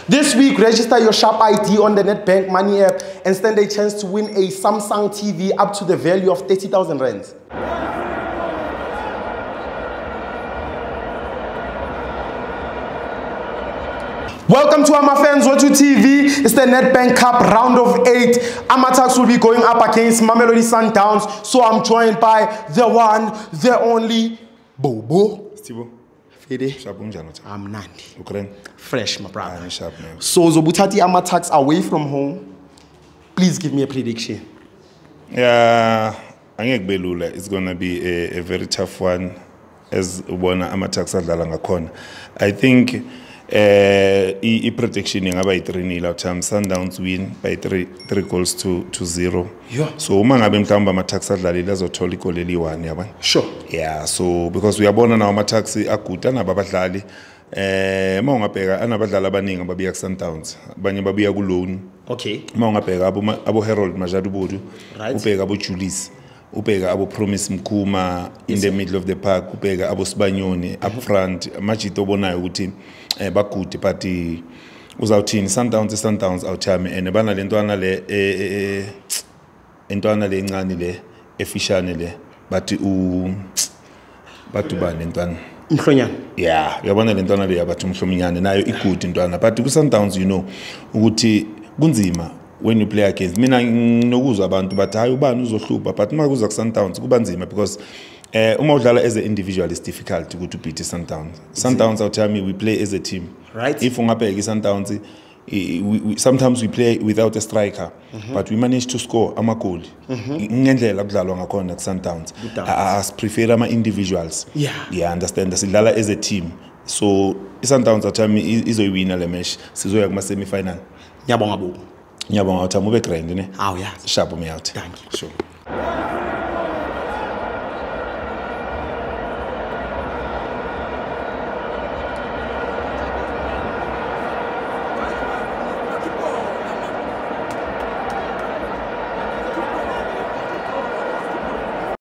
This week, register your Sharp ID on the Nedbank Money app and stand a chance to win a Samsung TV up to the value of 30,000 rands. Welcome to FANS Wethu TV. It's the Nedbank Cup round of 8. AmaTuks will be going up against Mamelodi Sundowns. So I'm joined by the one, the only, Bobo. Stibo. Fede. I'm Nandi. Fresh, my brother. So Zobutati AmaTuks away from home. Please give me a prediction. Yeah, it's going to be a very tough one as one AmaTuks adlala ngakhona. I think prediction ingaba yi-3-0 time Sundowns win by 3 goals to 0. Yeah. So uma ngabe mhlawumbe AmaTuks adlalile azothola igoli eli-1 yabona. Sure. Yeah, so because uyabona nawo AmaTuks aguda nababadlali uma ungabheka anabadlali abaningi ababiya ku Sundowns abanye babiya ku loan. Okay. Uma ungabheka abo Harold Majadubudu, right. Ubheka abo Julius, ubheka abo Promise Mkuma in the middle of the park, ubheka abo Sibanyoni up front, majito obonayo ukuthi bagude but uzawuthini Sundowns awuthame and bana lentwana le entwana le encane le efishane le bathi bani lentwana Mhlonyana. Yeah, uyabona lentwana le yabathi Mhlonyana nayo igude intwana but ku Sundowns you know ukuthi kunzima when you play against mina nginokuzwa abantu bathi hayi ubani uzohlupha but uma kuza ku Sundowns kuba nzima because uma udlala as an individual is difficult to go to beat Sundowns. Sundowns I'll tell me we play as a team. Right. If ungabheka Sundowns sometimes we play without a striker but we manage to score amagoli. Ngendlela kudlalwa ngakhona ku Sundowns. As prefer ama individuals. Yeah. Yeah, understand sidlala as a team. So Sundowns I'll tell me izoyiwina le match. Sizoya kuma semi final. Ngiyabonga bo. Ngiyabonga uthi ube grand ne. Aw yeah. Sharp me out. Thank you. Sure.